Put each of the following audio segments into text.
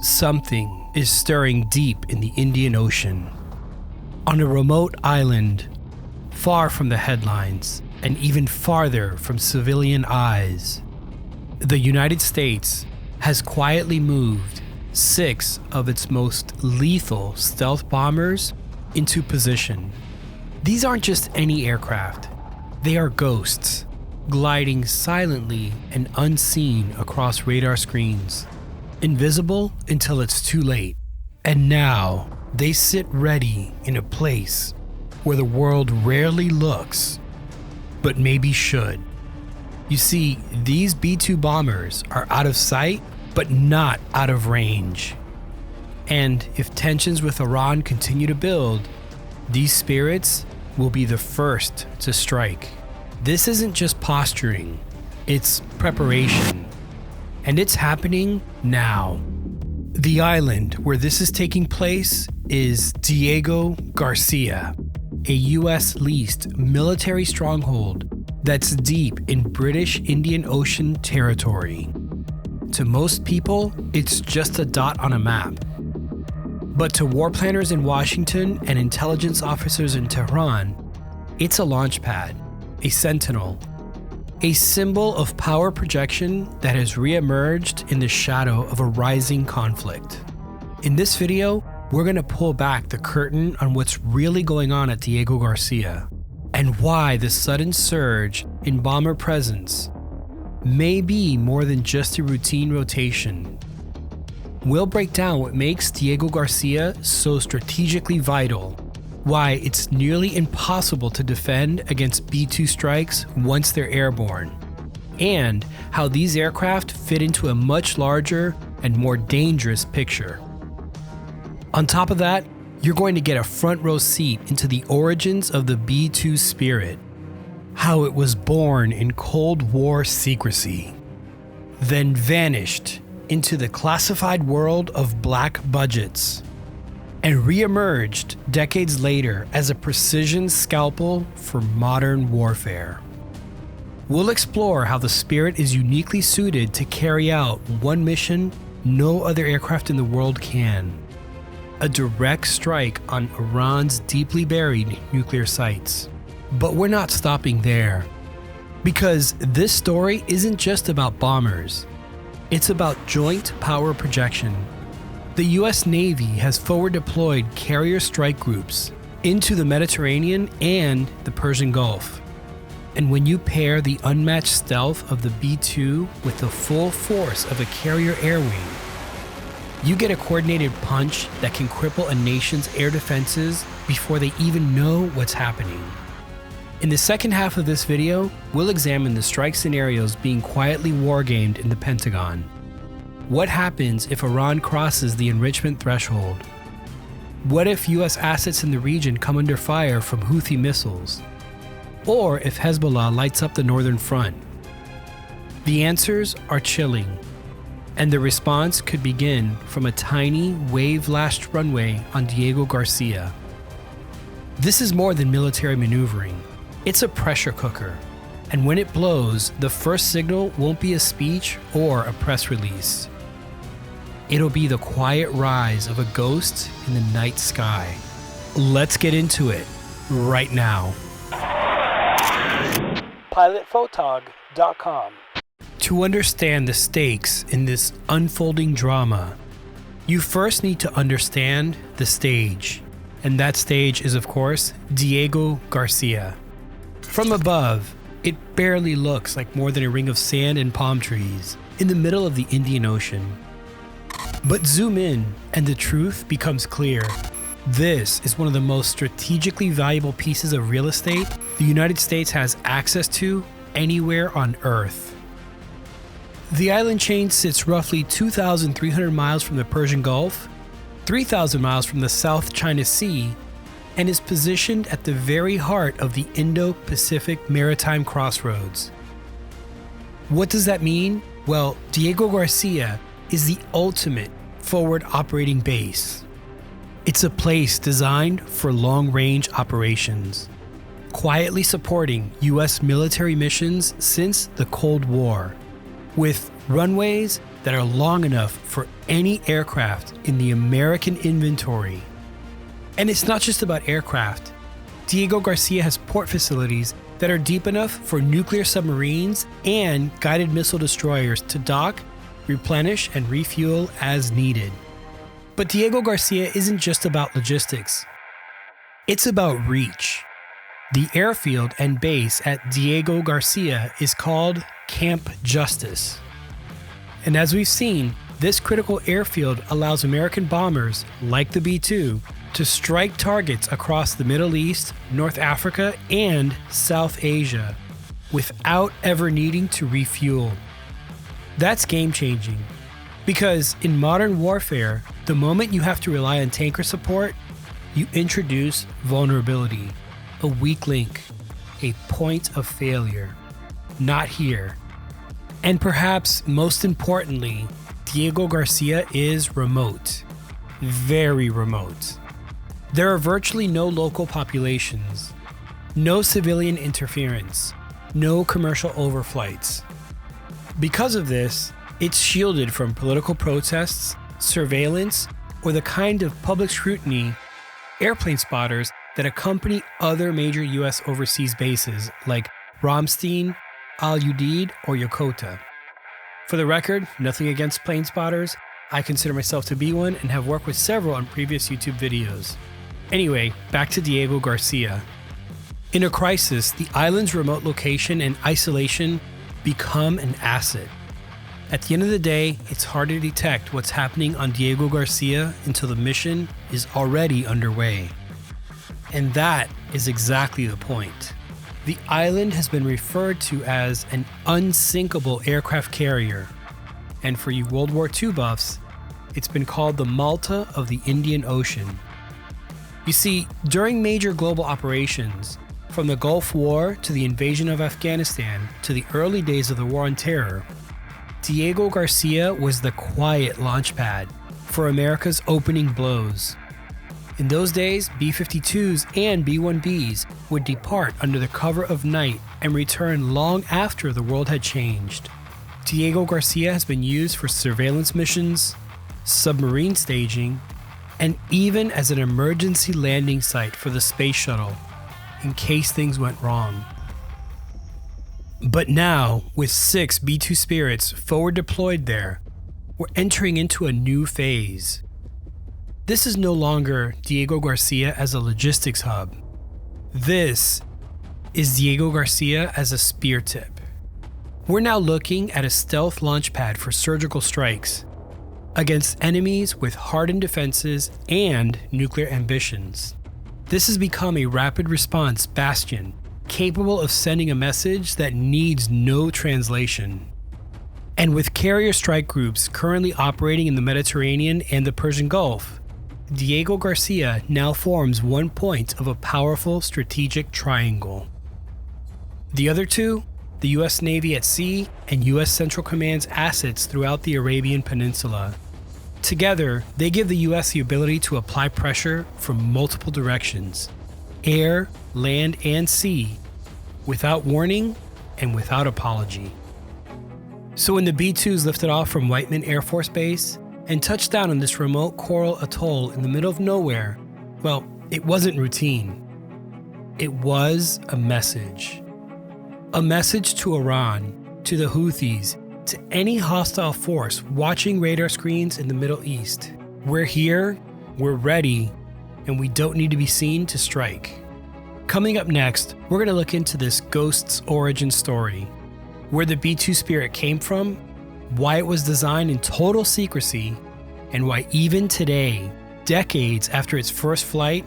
Something is stirring deep in the Indian Ocean. On a remote island, far from the headlines and even farther from civilian eyes, the United States has quietly moved 6 of its most lethal stealth bombers into position. These aren't just any aircraft. They are ghosts, gliding silently and unseen across radar screens, invisible until it's too late. And now, they sit ready in a place where the world rarely looks, but maybe should. You see, these B-2 bombers are out of sight, but not out of range. And if tensions with Iran continue to build, these spirits will be the first to strike. This isn't just posturing, it's preparation. And it's happening now. The island where this is taking place is Diego Garcia, a US-leased military stronghold that's deep in British Indian Ocean territory. To most people, it's just a dot on a map. But to war planners in Washington and intelligence officers in Tehran, it's a launch pad, a sentinel, a symbol of power projection that has reemerged in the shadow of a rising conflict. In this video, we're going to pull back the curtain on what's really going on at Diego Garcia and why the sudden surge in bomber presence may be more than just a routine rotation. We'll break down what makes Diego Garcia so strategically vital, why it's nearly impossible to defend against B-2 strikes once they're airborne, and how these aircraft fit into a much larger and more dangerous picture. On top of that, you're going to get a front row seat into the origins of the B-2 spirit, how it was born in Cold War secrecy, then vanished into the classified world of black budgets, and re-emerged decades later as a precision scalpel for modern warfare. We'll explore how the Spirit is uniquely suited to carry out one mission no other aircraft in the world can: a direct strike on Iran's deeply buried nuclear sites. But we're not stopping there, because this story isn't just about bombers. It's about joint power projection. The US Navy has forward deployed carrier strike groups into the Mediterranean and the Persian Gulf. And when you pair the unmatched stealth of the B-2 with the full force of a carrier air wing, you get a coordinated punch that can cripple a nation's air defenses before they even know what's happening. In the second half of this video, we'll examine the strike scenarios being quietly wargamed in the Pentagon. What happens if Iran crosses the enrichment threshold? What if US assets in the region come under fire from Houthi missiles? Or if Hezbollah lights up the northern front? The answers are chilling, and the response could begin from a tiny, wave-lashed runway on Diego Garcia. This is more than military maneuvering. It's a pressure cooker, and when it blows, the first signal won't be a speech or a press release. It'll be the quiet rise of a ghost in the night sky. Let's get into it right now. PilotPhotog.com. To understand the stakes in this unfolding drama, you first need to understand the stage. And that stage is, of course, Diego Garcia. From above, it barely looks like more than a ring of sand and palm trees in the middle of the Indian Ocean. But zoom in, and the truth becomes clear. This is one of the most strategically valuable pieces of real estate the United States has access to anywhere on Earth. The island chain sits roughly 2,300 miles from the Persian Gulf, 3,000 miles from the South China Sea, and is positioned at the very heart of the Indo-Pacific maritime crossroads. What does that mean? Well, Diego Garcia is the ultimate forward operating base. It's a place designed for long-range operations, quietly supporting US military missions since the Cold War, with runways that are long enough for any aircraft in the American inventory. And it's not just about aircraft. Diego Garcia has port facilities that are deep enough for nuclear submarines and guided missile destroyers to dock, replenish, and refuel as needed. But Diego Garcia isn't just about logistics. It's about reach. The airfield and base at Diego Garcia is called Camp Justice. And as we've seen, this critical airfield allows American bombers, like the B-2, to strike targets across the Middle East, North Africa, and South Asia without ever needing to refuel. That's game-changing, because in modern warfare, the moment you have to rely on tanker support, you introduce vulnerability, a weak link, a point of failure. Not here. And perhaps most importantly, Diego Garcia is remote. Very remote. There are virtually no local populations, no civilian interference, no commercial overflights. Because of this, it's shielded from political protests, surveillance, or the kind of public scrutiny airplane spotters that accompany other major US overseas bases like Ramstein, Al Udeid, or Yokota. For the record, nothing against plane spotters. I consider myself to be one and have worked with several on previous YouTube videos. Anyway, back to Diego Garcia. In a crisis, the island's remote location and isolation become an asset. At the end of the day, it's hard to detect what's happening on Diego Garcia until the mission is already underway. And that is exactly the point. The island has been referred to as an unsinkable aircraft carrier, and for you World War II buffs, it's been called the Malta of the Indian Ocean. You see, during major global operations, from the Gulf War to the invasion of Afghanistan to the early days of the War on Terror, Diego Garcia was the quiet launchpad for America's opening blows. In those days, B-52s and B-1Bs would depart under the cover of night and return long after the world had changed. Diego Garcia has been used for surveillance missions, submarine staging, and even as an emergency landing site for the space shuttle, in case things went wrong. But now, with 6 B-2 Spirits forward deployed there, we're entering into a new phase. This is no longer Diego Garcia as a logistics hub. This is Diego Garcia as a spear tip. We're now looking at a stealth launch pad for surgical strikes against enemies with hardened defenses and nuclear ambitions. This has become a rapid response bastion capable of sending a message that needs no translation. And with carrier strike groups currently operating in the Mediterranean and the Persian Gulf, Diego Garcia now forms one point of a powerful strategic triangle. The other two, the US Navy at sea and US Central Command's assets throughout the Arabian Peninsula. Together, they give the US the ability to apply pressure from multiple directions, air, land, and sea, without warning and without apology. So when the B-2s lifted off from Whiteman Air Force Base and touched down on this remote coral atoll in the middle of nowhere, well, it wasn't routine. It was a message. A message to Iran, to the Houthis, to any hostile force watching radar screens in the Middle East. We're here, we're ready, and we don't need to be seen to strike. Coming up next, we're going to look into this Ghost's origin story, where the B-2 Spirit came from, why it was designed in total secrecy, and why even today, decades after its first flight,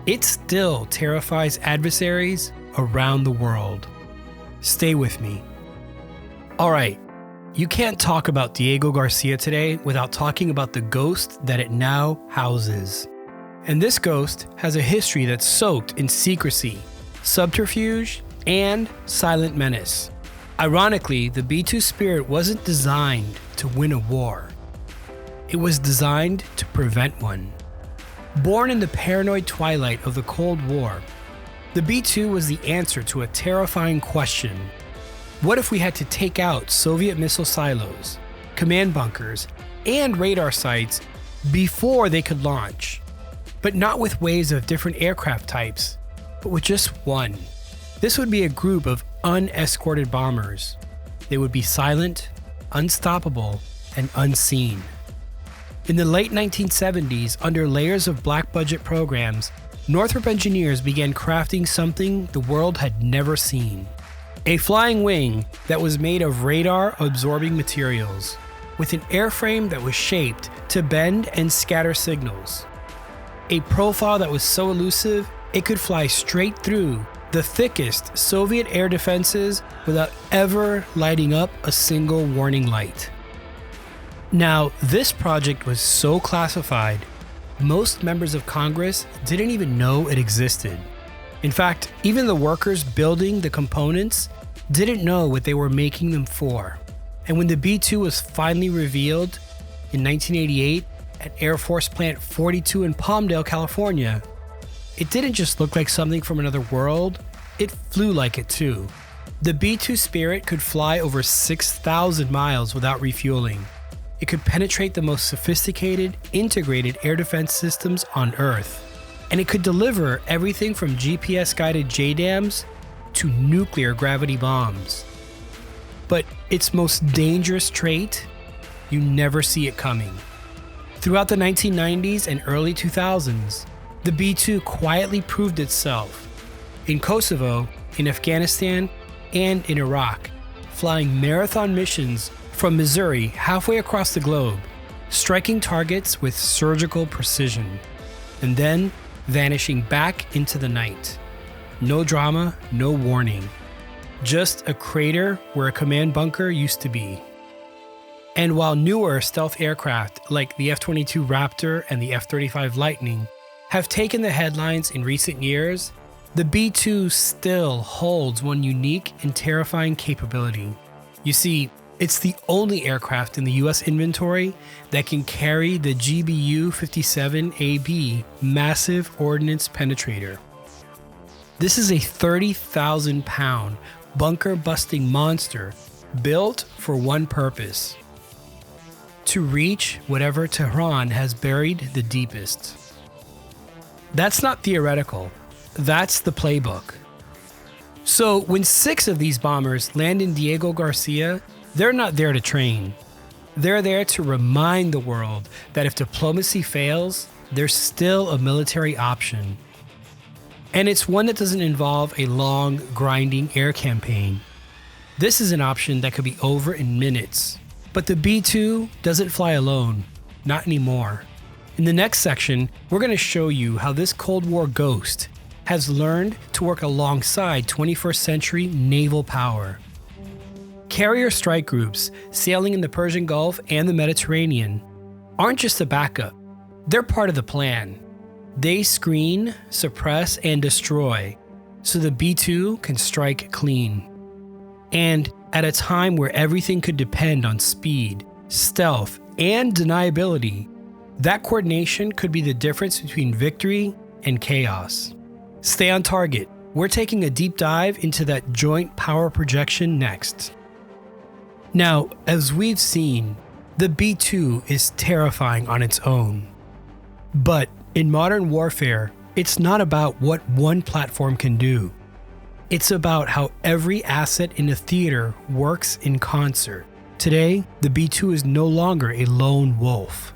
it still terrifies adversaries around the world. Stay with me. Alright, you can't talk about Diego Garcia today without talking about the ghost that it now houses. And this ghost has a history that's soaked in secrecy, subterfuge, and silent menace. Ironically, the B-2 Spirit wasn't designed to win a war. It was designed to prevent one. Born in the paranoid twilight of the Cold War, the B-2 was the answer to a terrifying question. What if we had to take out Soviet missile silos, command bunkers, and radar sites before they could launch. But not with waves of different aircraft types, but with just one. This would be a group of unescorted bombers. They would be silent, unstoppable, and unseen. In the late 1970s, under layers of black budget programs, Northrop engineers began crafting something the world had never seen. A flying wing that was made of radar-absorbing materials, with an airframe that was shaped to bend and scatter signals. A profile that was so elusive, it could fly straight through the thickest Soviet air defenses without ever lighting up a single warning light. Now, this project was so classified, most members of Congress didn't even know it existed. In fact, even the workers building the components didn't know what they were making them for. And when the B-2 was finally revealed in 1988 at Air Force Plant 42 in Palmdale, California, it didn't just look like something from another world, it flew like it too. The B-2 Spirit could fly over 6,000 miles without refueling. It could penetrate the most sophisticated, integrated air defense systems on Earth. And it could deliver everything from GPS-guided JDAMs to nuclear gravity bombs. But its most dangerous trait, you never see it coming. Throughout the 1990s and early 2000s, the B-2 quietly proved itself. In Kosovo, in Afghanistan, and in Iraq, flying marathon missions from Missouri halfway across the globe, striking targets with surgical precision, and then vanishing back into the night. No drama, no warning. Just a crater where a command bunker used to be. And while newer stealth aircraft like the F-22 Raptor and the F-35 Lightning have taken the headlines in recent years, the B-2 still holds one unique and terrifying capability. You see, it's the only aircraft in the US inventory that can carry the GBU-57AB massive ordnance penetrator. This is a 30,000-pound bunker-busting monster built for one purpose: to reach whatever Tehran has buried the deepest. That's not theoretical. That's the playbook. So when 6 of these bombers land in Diego Garcia, they're not there to train. They're there to remind the world that if diplomacy fails, there's still a military option. And it's one that doesn't involve a long, grinding air campaign. This is an option that could be over in minutes. But the B-2 doesn't fly alone. Not anymore. In the next section, we're going to show you how this Cold War ghost has learned to work alongside 21st century naval power. Carrier strike groups sailing in the Persian Gulf and the Mediterranean aren't just a backup. They're part of the plan. They screen, suppress, and destroy so the B-2 can strike clean. And at a time where everything could depend on speed, stealth, and deniability, that coordination could be the difference between victory and chaos. Stay on target. We're taking a deep dive into that joint power projection next. Now, as we've seen, the B-2 is terrifying on its own. But in modern warfare, it's not about what one platform can do. It's about how every asset in a theater works in concert. Today, the B-2 is no longer a lone wolf.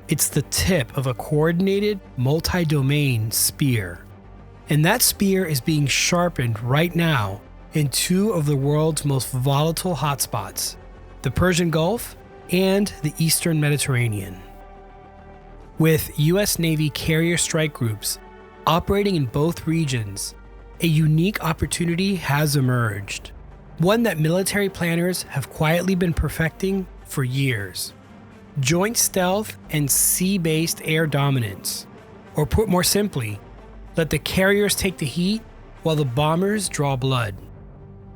It's the tip of a coordinated, multi-domain spear. And that spear is being sharpened right now in 2 of the world's most volatile hotspots, the Persian Gulf and the Eastern Mediterranean. With US Navy carrier strike groups operating in both regions, a unique opportunity has emerged, one that military planners have quietly been perfecting for years. Joint stealth and sea-based air dominance, or put more simply, let the carriers take the heat while the bombers draw blood.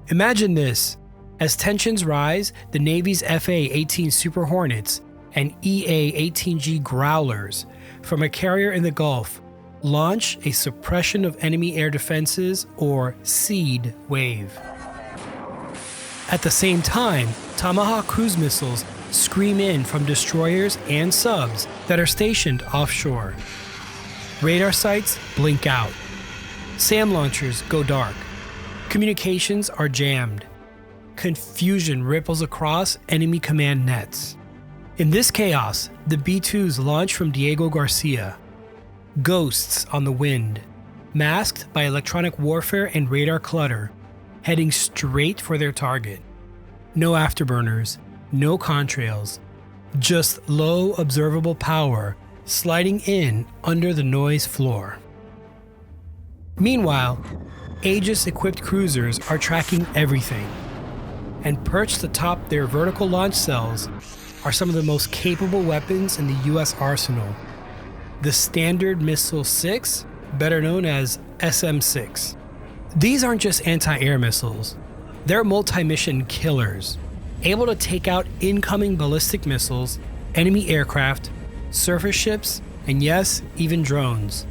Imagine this: as tensions rise, the Navy's FA-18 Super Hornets and EA-18G Growlers from a carrier in the Gulf launch a suppression of enemy air defenses, or SEAD, wave. At the same time, Tomahawk cruise missiles scream in from destroyers and subs that are stationed offshore. Radar sites blink out. SAM launchers go dark. Communications are jammed. Confusion ripples across enemy command nets. In this chaos, the B-2s launch from Diego Garcia. Ghosts on the wind, masked by electronic warfare and radar clutter, heading straight for their target. No afterburners, no contrails, just low observable power sliding in under the noise floor. Meanwhile, Aegis-equipped cruisers are tracking everything, and perched atop their vertical launch cells are some of the most capable weapons in the US arsenal. The Standard Missile 6, better known as SM-6. These aren't just anti-air missiles, they're multi-mission killers, able to take out incoming ballistic missiles, enemy aircraft, surface ships, and yes, even drones.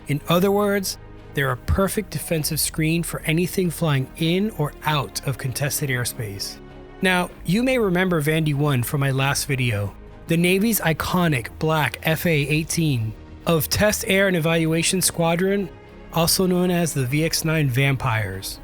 In other words, they're a perfect defensive screen for anything flying in or out of contested airspace. Now, you may remember Vandy 1 from my last video, the Navy's iconic black FA-18 of Test Air and Evaluation Squadron, also known as the VX-9 Vampires.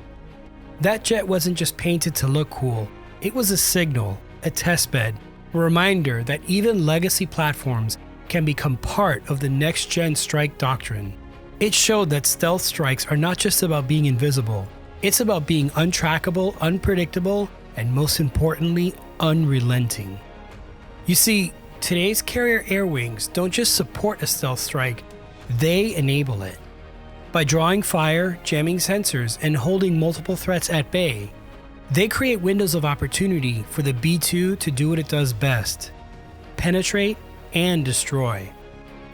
That jet wasn't just painted to look cool, it was a signal, a testbed, a reminder that even legacy platforms can become part of the next-gen strike doctrine. It showed that stealth strikes are not just about being invisible, it's about being untrackable, unpredictable, and most importantly, unrelenting. You see, today's carrier air wings don't just support a stealth strike, they enable it. By drawing fire, jamming sensors, and holding multiple threats at bay, they create windows of opportunity for the B-2 to do what it does best: penetrate and destroy.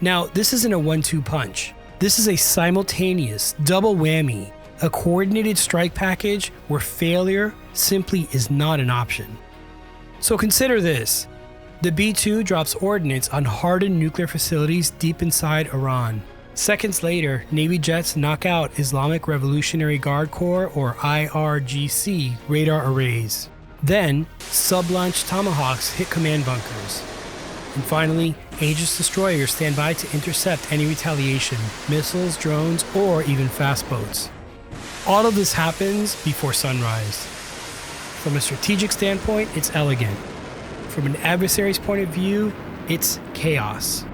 Now, this isn't a 1-2 punch. This is a simultaneous double whammy, a coordinated strike package where failure simply is not an option. So consider this. The B-2 drops ordnance on hardened nuclear facilities deep inside Iran. Seconds later, Navy jets knock out Islamic Revolutionary Guard Corps or IRGC radar arrays. Then, sub-launch Tomahawks hit command bunkers. And finally, Aegis destroyers stand by to intercept any retaliation, missiles, drones, or even fast boats. All of this happens before sunrise. From a strategic standpoint, it's elegant. From an adversary's point of view, it's chaos.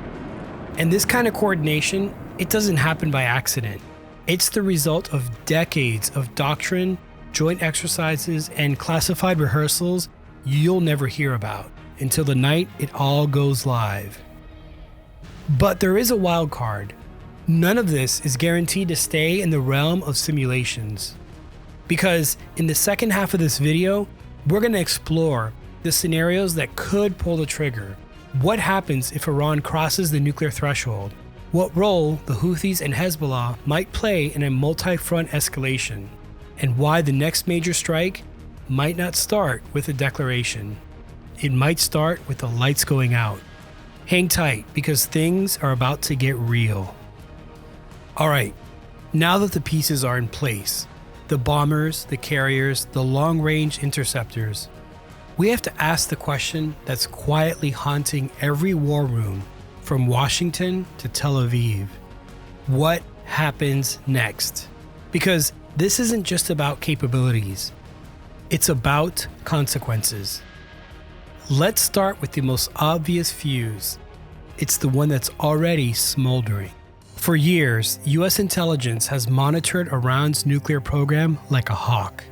And this kind of coordination, it doesn't happen by accident. It's the result of decades of doctrine, joint exercises, and classified rehearsals you'll never hear about until the night it all goes live. But there is a wild card. None of this is guaranteed to stay in the realm of simulations. Because in the second half of this video, we're going to explore the scenarios that could pull the trigger. What happens if Iran crosses the nuclear threshold? What role the Houthis and Hezbollah might play in a multi-front escalation? And why the next major strike might not start with a declaration. It might start with the lights going out. Hang tight, because things are about to get real. Alright, now that the pieces are in place, the bombers, the carriers, the long-range interceptors, we have to ask the question that's quietly haunting every war room from Washington to Tel Aviv. What happens next? Because this isn't just about capabilities, it's about consequences. Let's start with the most obvious fuse. It's the one that's already smoldering. For years, US intelligence has monitored Iran's nuclear program like a hawk.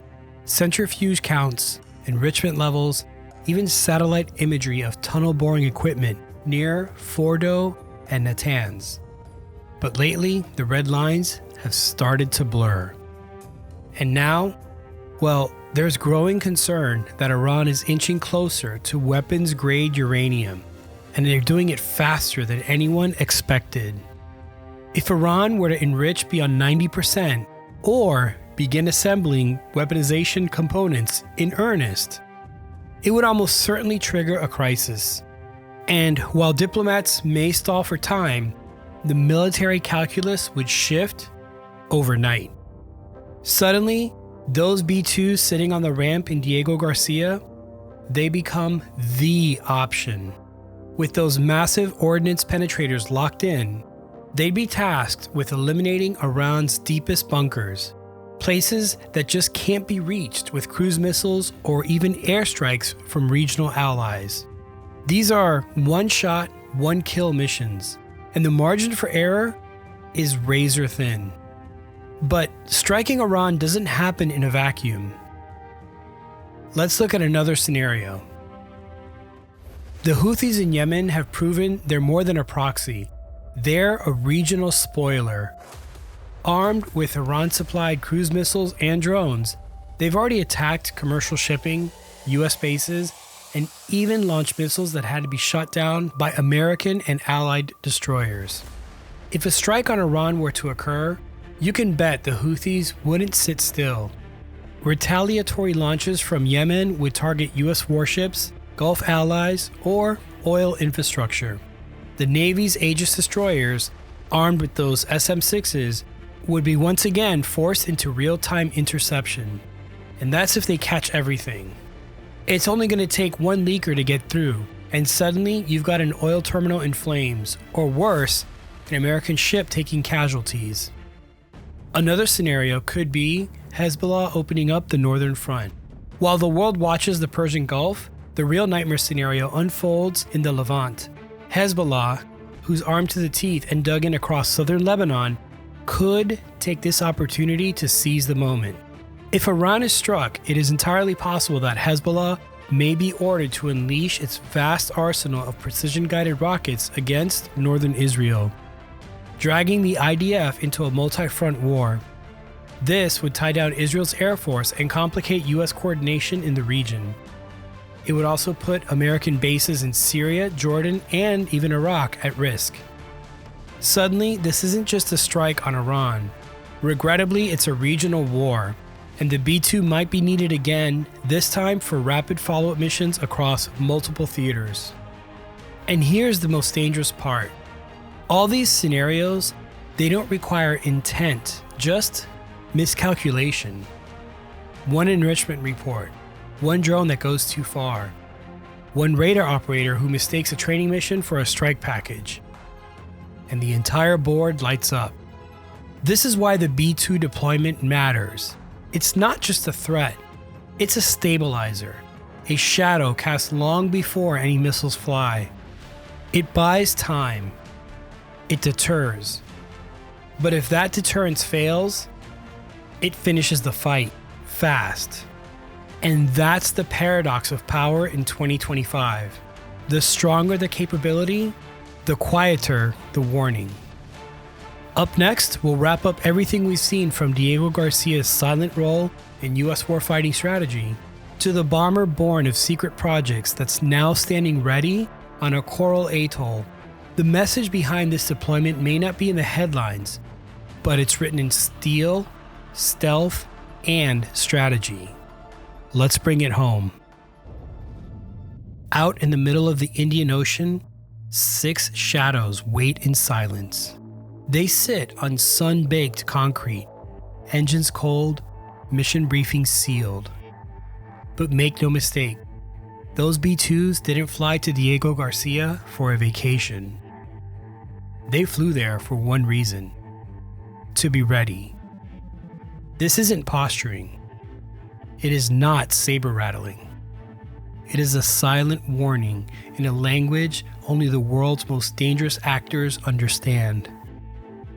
Centrifuge counts, enrichment levels, even satellite imagery of tunnel boring equipment near Fordo and Natanz. But lately, the red lines have started to blur. And now, well, there's growing concern that Iran is inching closer to weapons-grade uranium, and they're doing it faster than anyone expected. If Iran were to enrich beyond 90% or begin assembling weaponization components in earnest, it would almost certainly trigger a crisis. And while diplomats may stall for time, the military calculus would shift overnight. Suddenly, those B-2s sitting on the ramp in Diego Garcia, they become the option. With those massive ordnance penetrators locked in, they'd be tasked with eliminating Iran's deepest bunkers, places that just can't be reached with cruise missiles or even airstrikes from regional allies. These are one-shot, one-kill missions, and the margin for error is razor thin. But striking Iran doesn't happen in a vacuum. Let's look at another scenario. The Houthis in Yemen have proven they're more than a proxy. They're a regional spoiler. Armed with Iran-supplied cruise missiles and drones, they've already attacked commercial shipping, US bases, and even launched missiles that had to be shot down by American and allied destroyers. If a strike on Iran were to occur, you can bet the Houthis wouldn't sit still. Retaliatory launches from Yemen would target US warships, Gulf allies, or oil infrastructure. The Navy's Aegis destroyers, armed with those SM-6s, would be once again forced into real-time interception. And that's if they catch everything. It's only going to take one leaker to get through, and suddenly you've got an oil terminal in flames, or worse, an American ship taking casualties. Another scenario could be Hezbollah opening up the northern front. While the world watches the Persian Gulf, the real nightmare scenario unfolds in the Levant. Hezbollah, who's armed to the teeth and dug in across southern Lebanon, could take this opportunity to seize the moment. If Iran is struck, it is entirely possible that Hezbollah may be ordered to unleash its vast arsenal of precision-guided rockets against northern Israel, dragging the IDF into a multi-front war. This would tie down Israel's air force and complicate US coordination in the region. It would also put American bases in Syria, Jordan, and even Iraq at risk. Suddenly, this isn't just a strike on Iran. Regrettably, it's a regional war, and the B-2 might be needed again, this time for rapid follow-up missions across multiple theaters. And here's the most dangerous part. All these scenarios, they don't require intent, just miscalculation. One enrichment report, one drone that goes too far, one radar operator who mistakes a training mission for a strike package, and the entire board lights up. This is why the B-2 deployment matters. It's not just a threat, it's a stabilizer, a shadow cast long before any missiles fly. It buys time. It deters. But if that deterrence fails, it finishes the fight fast. And that's the paradox of power in 2025. The stronger the capability, the quieter the warning. Up next, we'll wrap up everything we've seen from Diego Garcia's silent role in US warfighting strategy to the bomber born of secret projects that's now standing ready on a coral atoll. The message behind this deployment may not be in the headlines, but it's written in steel, stealth, and strategy. Let's bring it home. Out in the middle of the Indian Ocean, 6 shadows wait in silence. They sit on sun-baked concrete, engines cold, mission briefings sealed. But make no mistake, those B-2s didn't fly to Diego Garcia for a vacation. They flew there for one reason: to be ready. This isn't posturing. It is not saber rattling. It is a silent warning in a language only the world's most dangerous actors understand.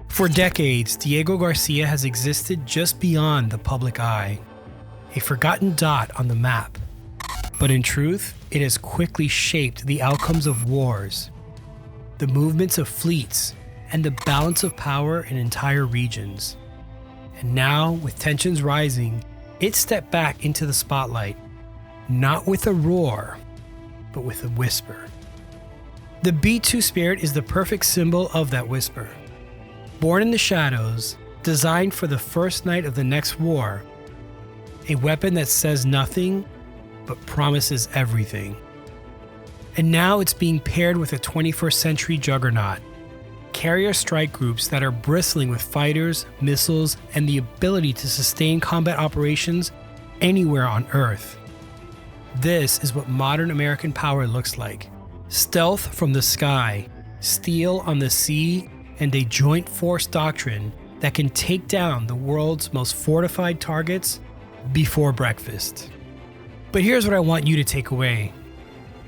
For decades, Diego Garcia has existed just beyond the public eye, a forgotten dot on the map. But in truth, it has quickly shaped the outcomes of wars, the movements of fleets, and the balance of power in entire regions. And now, with tensions rising, it stepped back into the spotlight, not with a roar, but with a whisper. The B-2 Spirit is the perfect symbol of that whisper. Born in the shadows, designed for the first night of the next war, a weapon that says nothing but promises everything. And now it's being paired with a 21st century juggernaut, carrier strike groups that are bristling with fighters, missiles, and the ability to sustain combat operations anywhere on Earth. This is what modern American power looks like. Stealth from the sky, steel on the sea, and a joint force doctrine that can take down the world's most fortified targets before breakfast. But here's what I want you to take away.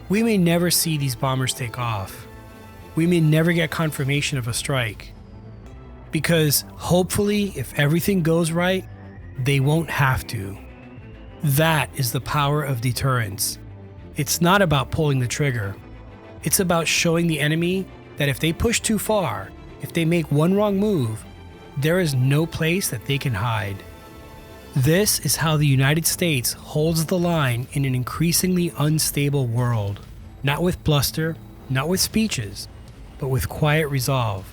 We may never see these bombers take off. We may never get confirmation of a strike. Because hopefully, if everything goes right, they won't have to. That is the power of deterrence. It's not about pulling the trigger. It's about showing the enemy that if they push too far, if they make one wrong move, there is no place that they can hide. This is how the United States holds the line in an increasingly unstable world. Not with bluster, not with speeches, but with quiet resolve.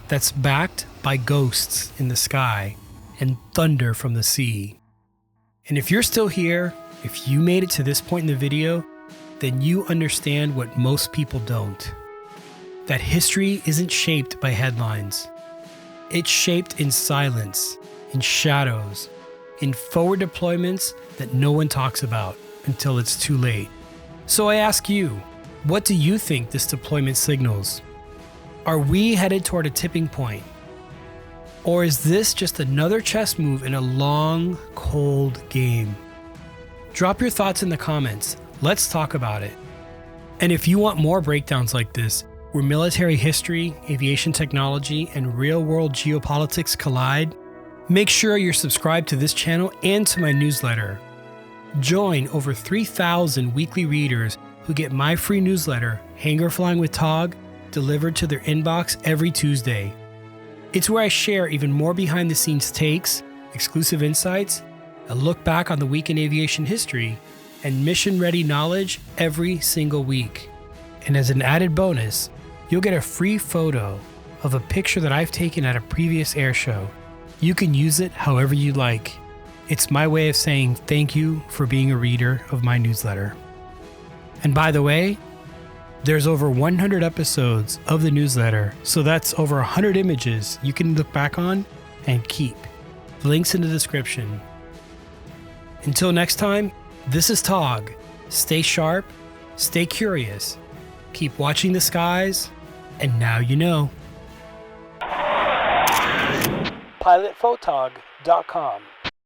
That's backed by ghosts in the sky and thunder from the sea. And if you're still here, if you made it to this point in the video, then you understand what most people don't. That history isn't shaped by headlines. It's shaped in silence, in shadows, in forward deployments that no one talks about until it's too late. So I ask you, what do you think this deployment signals? Are we headed toward a tipping point? Or is this just another chess move in a long, cold game? Drop your thoughts in the comments. Let's talk about it. And if you want more breakdowns like this, where military history, aviation technology, and real-world geopolitics collide, make sure you're subscribed to this channel and to my newsletter. Join over 3,000 weekly readers who get my free newsletter, Hangar Flying with Tog, delivered to their inbox every Tuesday. It's where I share even more behind-the-scenes takes, exclusive insights, a look back on the week in aviation history, and mission-ready knowledge every single week. And as an added bonus, you'll get a free photo of a picture that I've taken at a previous air show. You can use it however you like. It's my way of saying thank you for being a reader of my newsletter. And by the way, there's over 100 episodes of the newsletter, so that's over 100 images you can look back on and keep. Links in the description. Until next time, this is Tog. Stay sharp, stay curious, keep watching the skies, and now you know. PilotPhotog.com